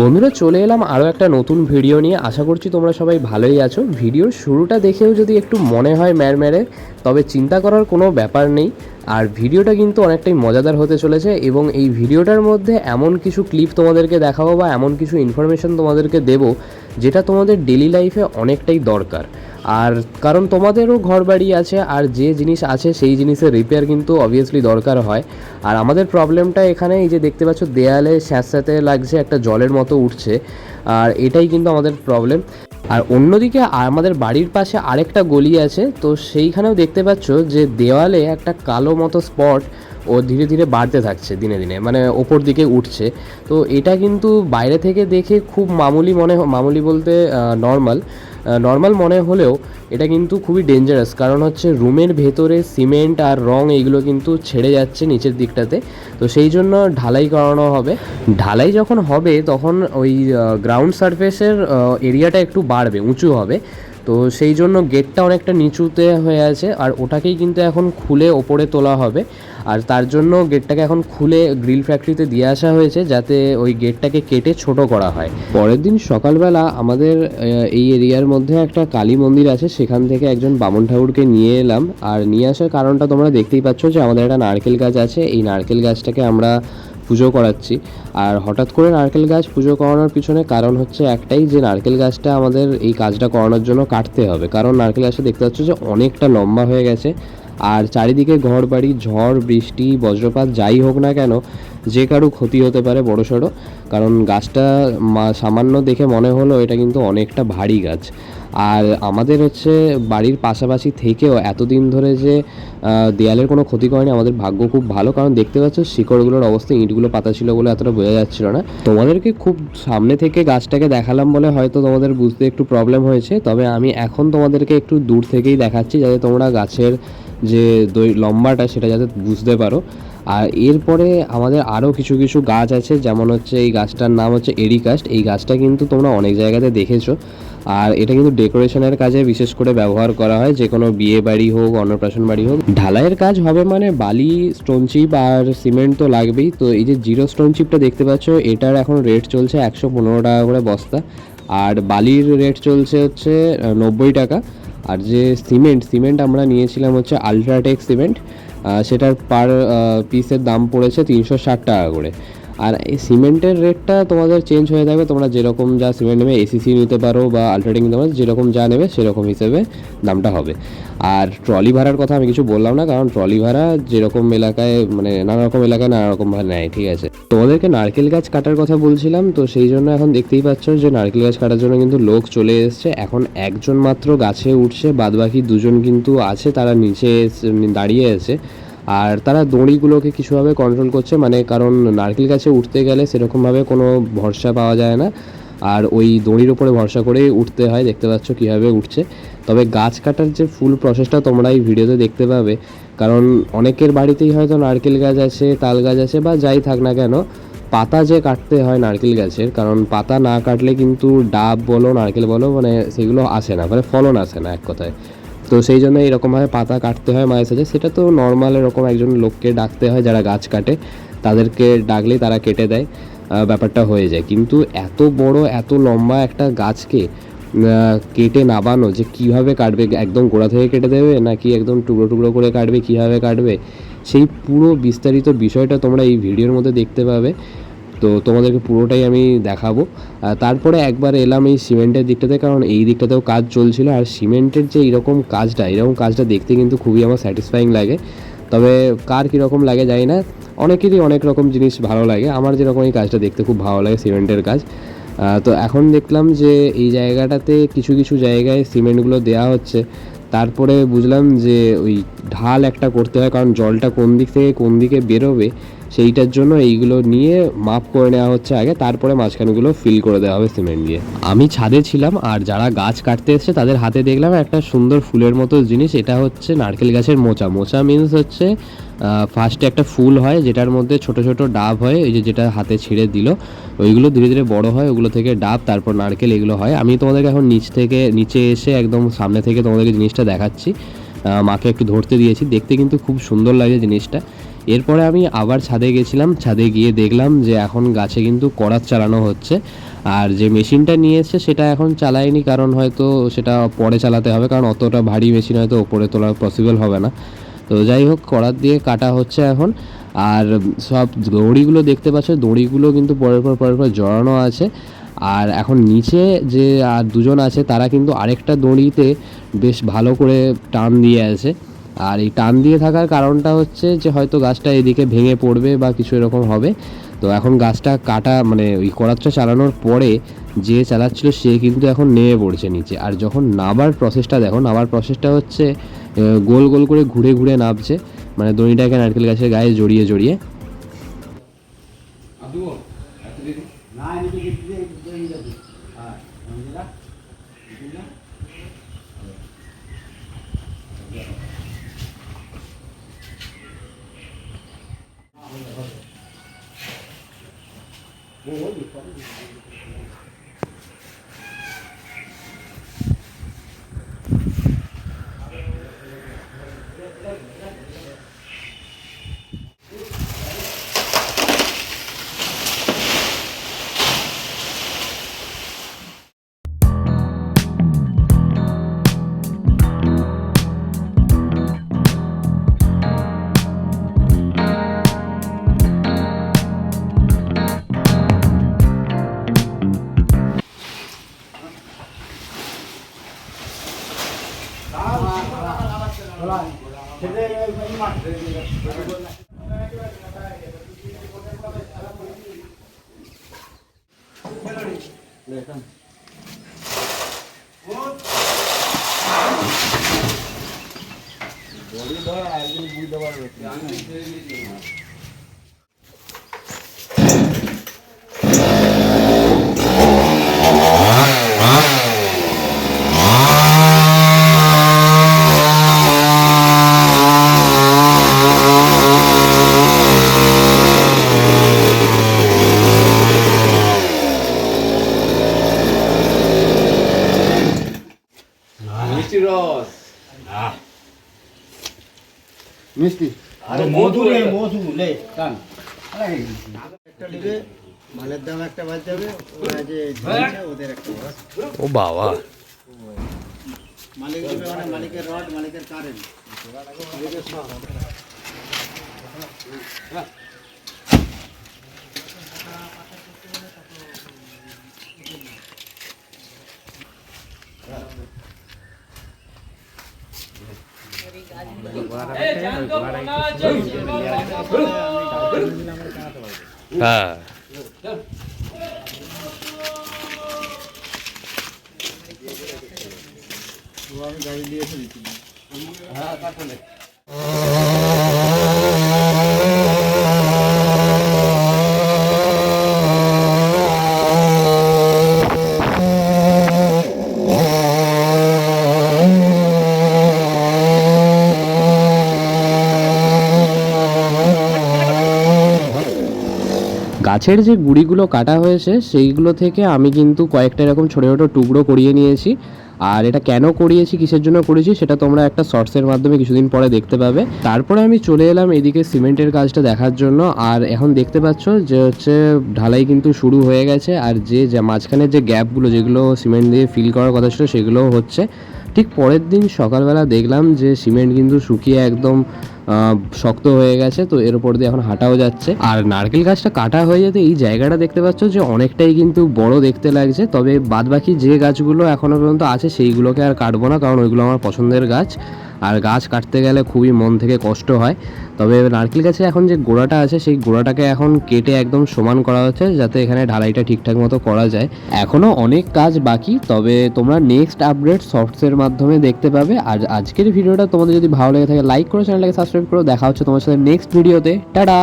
বন্ধুরা চলে এলাম আরও একটা নতুন ভিডিও নিয়ে। আশা করছি তোমরা সবাই ভালোই আছো। ভিডিওর শুরুটা দেখেও যদি একটু মনে হয় ম্যাড়ম্যাড়ে, তবে চিন্তা করার কোনো ব্যাপার নেই। আর ভিডিওটা কিন্তু অনেকটাই মজাদার হতে চলেছে এবং এই ভিডিওটার মধ্যে এমন কিছু ক্লিপ তোমাদেরকে দেখাবো বা এমন কিছু ইনফরমেশন তোমাদেরকে দেবো যেটা তোমাদের ডেলি লাইফে অনেকটাই দরকার। আর কারণ তোমাদেরও ঘর বাড়ি আছে, আর যে জিনিস আছে সেই জিনিসের রিপেয়ার কিন্তু অবভিয়াসলি দরকার হয়। আর আমাদের প্রবলেমটা এখানে এই যে দেখতে পাচ্ছ দেয়ালে স্যাঁতস্যাঁতে লাগছে, একটা জলের মতো উঠছে, আর এটাই কিন্তু আমাদের প্রবলেম। আর অন্যদিকে আমাদের বাড়ির পাশে আরেকটা গলি আছে, তো সেইখানেও দেখতে পাচ্ছ যে দেওয়ালে একটা কালো মতো স্পট ও ধীরে ধীরে বাড়তে থাকছে দিনে দিনে, মানে ওপর দিকে উঠছে। তো এটা কিন্তু বাইরে থেকে দেখে খুব মামুলি বলতে নর্মাল মনে হলেও এটা কিন্তু খুবই ডেঞ্জারাস। কারণ হচ্ছে রুমের ভেতরে সিমেন্ট আর রং এইগুলো কিন্তু ছেড়ে যাচ্ছে নিচের দিকটাতে। তো সেই জন্য ঢালাই করানো হবে। ঢালাই যখন হবে তখন ওই গ্রাউন্ড সারফেসের এরিয়াটা একটু বাড়বে, উঁচু হবে। তো সেই জন্য গেটটা অনেকটা নিচুতে হয়ে আছে, আর ওটাকেই কিন্তু এখন খুলে ওপরে তোলা হবে। আর তার জন্য গেটটাকে এখন খুলে গ্রিল ফ্যাক্টরিতে দিয়ে আসা হয়েছে, যাতে ওই গেটটাকে কেটে ছোট করা হয়। পরের দিন সকালবেলা আমাদের এই এরিয়ার মধ্যে একটা কালী মন্দির আছে, সেখান থেকে একজন বামুন ঠাকুরকে নিয়ে এলাম। আর নিয়ে আসার কারণটা তোমরা দেখতেই পাচ্ছ যে আমাদের একটা নারকেল গাছ আছে, এই নারকেল গাছটাকে আমরা পুজো করাচ্ছি। আর হঠাৎ করে নারকেল গাছ পুজো করানোর পিছনে কারণ হচ্ছে একটাই, যে নারকেল গাছটা আমাদের এই কাজটা করানোর জন্য কাটতে হবে। কারণ নারকেল গাছটা দেখতে পাচ্ছ যে অনেকটা লম্বা হয়ে গেছে, আর চারিদিকে ঘর বাড়ি, ঝড় বৃষ্টি বজ্রপাত যাই হোক না কেন, যে কারো ক্ষতি হতে পারে বড়সড়। কারণ গাছটা সামান্য দেখে মনে হলো এটা কিন্তু অনেকটা ভারী গাছ। আর আমাদের হচ্ছে বাড়ির পাশাপাশি থেকেও এতদিন ধরে যে দেয়ালের কোনো ক্ষতি করেনি, আমাদের ভাগ্য খুব ভালো। কারণ দেখতে পাচ্ছ শিকড়গুলোর অবস্থা, ইঁটগুলো পাতা ছিল বলে এতটা বোঝা যাচ্ছিল না। তোমাদেরকে খুব সামনে থেকে গাছটাকে দেখালাম বলে হয়তো তোমাদের বুঝতে একটু প্রবলেম হয়েছে, তবে আমি এখন তোমাদেরকে একটু দূর থেকেই দেখাচ্ছি, যাতে তোমরা গাছের যে লম্বাটা সেটা যাতে বুঝতে পারো। আর এরপরে আমাদের আরও কিছু কিছু গাছ আছে, যেমন হচ্ছে এই গাছটার নাম হচ্ছে এরিকাস্ট। এই গাছটা কিন্তু তোমরা অনেক জায়গাতে দেখেছো, আর এটা কিন্তু ডেকোরেশনের কাজে বিশেষ করে ব্যবহার করা হয়, যে কোনো বিয়ে বাড়ি হোক, অন্নপ্রাশন বাড়ি হোক। ঢালাইয়ের কাজ হবে মানে বালি, স্টোন চিপ আর সিমেন্ট তো লাগবেই। তো এই যে জিরো স্টোন চিপটা দেখতে পাচ্ছ, এটার এখন রেট চলছে 115 টাকা করে বস্তা, আর বালির রেট চলছে হচ্ছে 90 টাকা। আর যে সিমেন্ট আমরা নিয়েছিলাম হচ্ছে আলট্রাটেক সিমেন্ট, সেটার পার পিসের দাম পড়েছে 360 টাকা করে। আর এই সিমেন্টের রেটটা তোমাদের চেঞ্জ হয়ে থাকবে, তোমরা যেরকম যা সিমেন্ট নেবে, এসিসি নিতে পারো বা আলট্রাটেক নিতে পারো, যেরকম যা নেবে সেরকম হিসেবে দামটা হবে। আর ট্রলি ভাড়ার কথা আমি কিছু বললাম না, কারণ ট্রলি ভাড়া যেরকম এলাকায়, মানে নানা রকম এলাকায় নানা রকমভাবে নেয়, ঠিক আছে। তোমাদেরকে নারকেল গাছ কাটার কথা বলছিলাম, তো সেই জন্য এখন দেখতেই পাচ্ছ যে নারকেল গাছ কাটার জন্য কিন্তু লোক চলে এসছে। এখন একজন মাত্র গাছে উঠছে, বাদবাকি দুজন কিন্তু আছে, তারা নিচে দাঁড়িয়ে আছে। আর তারা দড়িগুলোকে কিছুভাবে কন্ট্রোল করছে, মানে কারণ নারকেল গাছে উঠতে গেলে সেরকমভাবে কোনো ভরসা পাওয়া যায় না, আর ওই দড়ির ওপরে ভরসা করেই উঠতে হয়। দেখতে পাচ্ছ কীভাবে উঠছে। তবে গাছ কাটার যে ফুল প্রসেসটা তোমরা এই ভিডিওতে দেখতে পাবে, কারণ অনেকের বাড়িতেই হয়তো নারকেল গাছ আছে, তাল গাছ আছে, বা যাই থাক না কেন, পাতা যে কাটতে হয় নারকেল গাছের, কারণ পাতা না কাটলে কিন্তু ডাব বলো, নারকেল বলো, মানে সেগুলো আসে না, মানে ফলন আসে না এক কথায়। তো সেই জন্য এরকমভাবে পাতা কাটতে হয় মাঝে সাঝে। সেটা তো নর্মাল, এরকম একজন লোককে ডাকতে হয় যারা গাছ কাটে, তাদেরকে ডাকলেই তারা কেটে দেয়, ব্যাপারটা হয়ে যায়। কিন্তু এত বড় এত লম্বা একটা গাছকে কেটে নাবানো, যে কীভাবে কাটবে, একদম গোড়া থেকে কেটে দেবে নাকি একদম টুকরো টুকরো করে কাটবে, কীভাবে কাটবে, সেই পুরো বিস্তারিত বিষয়টা তোমরা এই ভিডিওর মধ্যে দেখতে পাবে। তো তোমাদেরকে পুরোটাই আমি দেখাবো। তারপরে একবার এলাম এই সিমেন্টের দিকটাতে, কারণ এই দিকটাতেও কাজ চলছিল। আর সিমেন্টের যে এরকম কাজটা দেখতে কিন্তু খুবই আমার স্যাটিসফাইং লাগে। তবে কার কীরকম লাগে জানি না, অনেকেরই অনেক রকম জিনিস ভালো লাগে। আমার যেরকম এই কাজটা দেখতে খুব ভালো লাগে, সিমেন্টের কাজ। তো এখন দেখলাম যে এই জায়গাটাতে কিছু কিছু জায়গায় সিমেন্টগুলো দেওয়া হচ্ছে। তারপরে বুঝলাম যে ওই ঢাল একটা করতে হয়, কারণ জলটা কোন দিক থেকে কোন দিকে বেরোবে সেইটার জন্য এইগুলো নিয়ে মাপ করে নেওয়া হচ্ছে আগে, তারপরে মাঝখানগুলো ফিল করে দেওয়া হবে সিমেন্ট দিয়ে। আমি ছাদে ছিলাম, আর যারা গাছ কাটতে এসছে তাদের হাতে দেখলাম একটা সুন্দর ফুলের মতো জিনিস। এটা হচ্ছে নারকেল গাছের মোচা মিন্স হচ্ছে ফার্স্টে একটা ফুল হয়, যেটার মধ্যে ছোট ছোট ডাব হয়, এই যেটা হাতে ছিঁড়ে দিল, ওইগুলো ধীরে ধীরে বড় হয়, ওগুলো থেকে ডাব, তারপর নারকেল, এগুলো হয়। আমি তোমাদেরকে এখন নিচে এসে একদম সামনে থেকে তোমাদেরকে জিনিসটা দেখাচ্ছি। মাকে একটু ধরতে দিয়েছি, দেখতে কিন্তু খুব সুন্দর লাগে জিনিসটা। এরপরে আমি আবার ছাদে গেছিলাম, ছাদে গিয়ে দেখলাম যে এখন গাছে কিন্তু করাত চালানো হচ্ছে। আর যে মেশিনটা নিয়ে এসছে সেটা এখন চালায়নি, কারণ হয়তো সেটা পরে চালাতে হবে, কারণ অতটা ভারী মেশিন হয়তো ওপরে তোলা পসিবল হবে না। তো যাই হোক, করাত দিয়ে কাটা হচ্ছে এখন। আর সব দড়িগুলো দেখতে পাচ্ছ, দড়িগুলো কিন্তু পরের পর জড়ানো আছে। আর এখন নিচে যে আর দুজন আছে তারা কিন্তু আরেকটা দড়িতে বেশ ভালো করে টান দিয়ে আছে। আর এই টান দিয়ে থাকার কারণটা হচ্ছে যে হয়তো গাছটা এদিকে ভেঙে পড়বে বা কিছু এরকম হবে। তো এখন গাছটা কাটা মানে ওই করাতটা চালানোর পরে যে চালাচ্ছিল সে কিন্তু এখন নেমে পড়ছে নিচে। আর যখন নাবার প্রসেসটা দেখো, নাবার প্রসেসটা হচ্ছে গোল গোল করে ঘুরে ঘুরে নামছে, মানে দড়িটাকে নারকেল গাছের গায়ে জড়িয়ে জড়িয়ে। মিষ্টি আরে মধু রে মধু লে টান একটা নেবে, মালের দাম একটা বাদ যাবে, ওরা যে দিয়েছে ওদের একটা বাদ। ও বাবা, মালিক দেবে মানে মালিকের রড, মালিকের কারেন্ট। হ্যাঁ আমি গাড়ি দিয়ে এসে দিচ্ছি। গাছের যে গুঁড়িগুলো কাটা হয়েছে সেইগুলো থেকে আমি কিন্তু কয়েকটা এরকম ছোটো ছোটো টুকরো করিয়ে নিয়েছি। আর এটা কেন করিয়েছি, কিসের জন্য করেছি, সেটা তোমরা একটা শর্টসের মাধ্যমে কিছুদিন পরে দেখতে পাবে। তারপরে আমি চলে এলাম এদিকে সিমেন্টের কাজটা দেখার জন্য। আর এখন দেখতে পাচ্ছ যে হচ্ছে ঢালাই কিন্তু শুরু হয়ে গেছে। আর যে মাঝখানের যে গ্যাপগুলো যেগুলো সিমেন্ট দিয়ে ফিল করার কথা ছিল সেগুলোও হচ্ছে। ঠিক পরের দিন সকালবেলা দেখলাম যে সিমেন্ট কিন্তু শুকিয়ে একদম শক্ত হয়ে গেছে। তো এর উপর দিয়ে এখন হাঁটাও যাচ্ছে। আর নারকেল গাছটা কাটা হয়ে যেতে এই জায়গাটা দেখতে পাচ্ছ যে অনেকটাই কিন্তু বড় দেখতে লাগছে। তবে বাদবাকি যে গাছগুলো এখনো পর্যন্ত আছে সেইগুলোকে আর কাটবো না, কারণ ওইগুলো আমার পছন্দের গাছ। আর গাছ কাটতে গেলে খুবই মন থেকে কষ্ট হয়। তবে নারকেল গাছে এখন যে গোড়াটা আছে সেই গোড়াটাকে এখন কেটে একদম সমান করা হচ্ছে, যাতে এখানে ঢালাইটা ঠিকঠাক মতো করা যায়। এখনও অনেক কাজ বাকি, তবে তোমরা নেক্সট আপডেট শর্টসের মাধ্যমে দেখতে পাবে। আর আজকের ভিডিওটা তোমাদের যদি ভালো লেগে থাকে লাইক করো, চ্যানেলটাকে সাবস্ক্রাইব করো। দেখা হচ্ছে তোমার সাথে নেক্সট ভিডিওতে। টাটা।